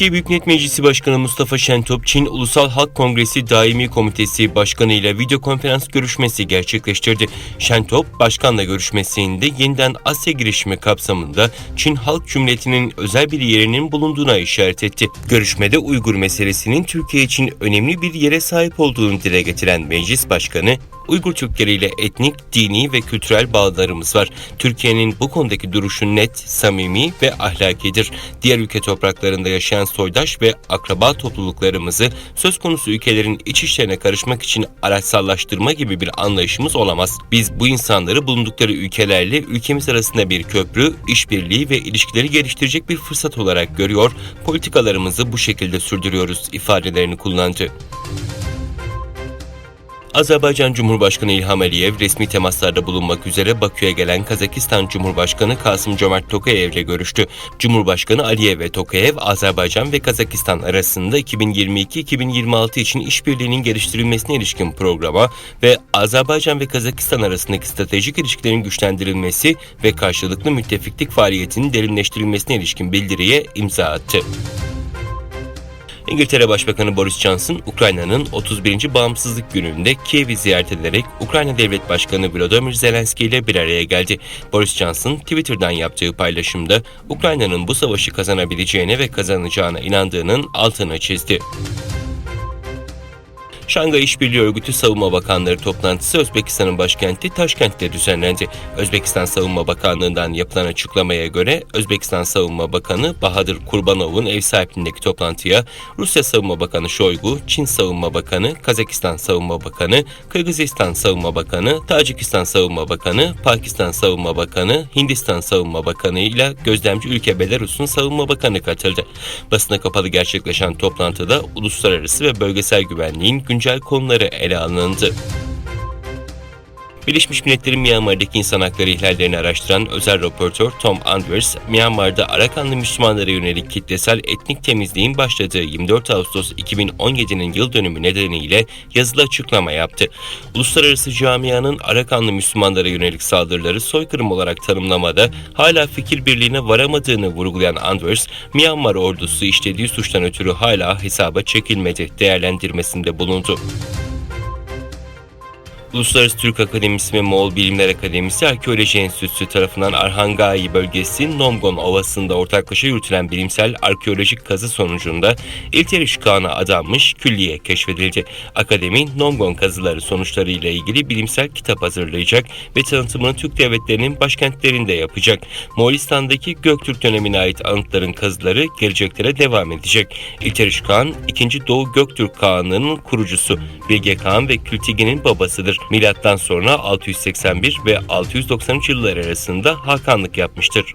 Türkiye Büyük Millet Meclisi Başkanı Mustafa Şentop, Çin Ulusal Halk Kongresi Daimi Komitesi Başkanı ile video konferans görüşmesi gerçekleştirdi. Şentop, başkanla görüşmesinde yeniden Asya girişimi kapsamında Çin Halk Cumhuriyeti'nin özel bir yerinin bulunduğuna işaret etti. Görüşmede Uygur meselesinin Türkiye için önemli bir yere sahip olduğunu dile getiren Meclis Başkanı, Uygur Türkleri ile etnik, dini ve kültürel bağlarımız var. Türkiye'nin bu konudaki duruşu net, samimi ve ahlakidir. Diğer ülke topraklarında yaşayan soydaş ve akraba topluluklarımızı söz konusu ülkelerin iç işlerine karışmak için araçsallaştırma gibi bir anlayışımız olamaz. Biz bu insanları bulundukları ülkelerle ülkemiz arasında bir köprü, işbirliği ve ilişkileri geliştirecek bir fırsat olarak görüyor, politikalarımızı bu şekilde sürdürüyoruz ifadelerini kullandı. Azerbaycan Cumhurbaşkanı İlham Aliyev resmi temaslarda bulunmak üzere Bakü'ye gelen Kazakistan Cumhurbaşkanı Kasım-Jomart Tokayev ile görüştü. Cumhurbaşkanı Aliyev ve Tokayev, Azerbaycan ve Kazakistan arasında 2022-2026 için işbirliğinin geliştirilmesine ilişkin programa ve Azerbaycan ve Kazakistan arasındaki stratejik ilişkilerin güçlendirilmesi ve karşılıklı müttefiklik faaliyetinin derinleştirilmesine ilişkin bildiriye imza attı. İngiltere Başbakanı Boris Johnson, Ukrayna'nın 31. Bağımsızlık Günü'nde Kiev'i ziyaret ederek Ukrayna Devlet Başkanı Volodymyr Zelenski ile bir araya geldi. Boris Johnson, Twitter'dan yaptığı paylaşımda Ukrayna'nın bu savaşı kazanabileceğine ve kazanacağına inandığının altını çizdi. Şangay İşbirliği Örgütü Savunma Bakanları toplantısı Özbekistan'ın başkenti Taşkent'te düzenlendi. Özbekistan Savunma Bakanlığı'ndan yapılan açıklamaya göre Özbekistan Savunma Bakanı Bahadır Kurbanov'un ev sahipliğindeki toplantıya Rusya Savunma Bakanı Şoygu, Çin Savunma Bakanı, Kazakistan Savunma Bakanı, Kırgızistan Savunma Bakanı, Tacikistan Savunma Bakanı, Pakistan Savunma Bakanı, Hindistan Savunma Bakanı ile gözlemci ülke Belarus'un Savunma Bakanı katıldı. Basına kapalı gerçekleşen toplantıda uluslararası ve bölgesel güvenliğin güncel konuları ele alındı. Birleşmiş Milletler'in Myanmar'daki insan hakları ihlallerini araştıran özel raportör Tom Andrews, Myanmar'da Arakanlı Müslümanlara yönelik kitlesel etnik temizliğin başladığı 24 Ağustos 2017'nin yıl dönümü nedeniyle yazılı açıklama yaptı. Uluslararası camianın Arakanlı Müslümanlara yönelik saldırıları soykırım olarak tanımlamada hala fikir birliğine varamadığını vurgulayan Andrews, Myanmar ordusu işlediği suçtan ötürü hala hesaba çekilmedi değerlendirmesinde bulundu. Uluslararası Türk Akademisi ve Moğol Bilimler Akademisi Arkeoloji Enstitüsü tarafından Arhangai bölgesi Nomgon Ovası'nda ortaklaşa yürütülen bilimsel arkeolojik kazı sonucunda İlteriş Kağan'a adanmış külliye keşfedildi. Akademi, Nomgon kazıları sonuçları ile ilgili bilimsel kitap hazırlayacak ve tanıtımını Türk devletlerinin başkentlerinde yapacak. Moğolistan'daki Göktürk dönemine ait anıtların kazıları geleceklere devam edecek. İlteriş Kağan, 2. Doğu Göktürk Kağanlığı'nın kurucusu, Bilge Kağan ve Kültige'nin babasıdır. Milattan sonra 681 ve 693 yılları arasında hakanlık yapmıştır.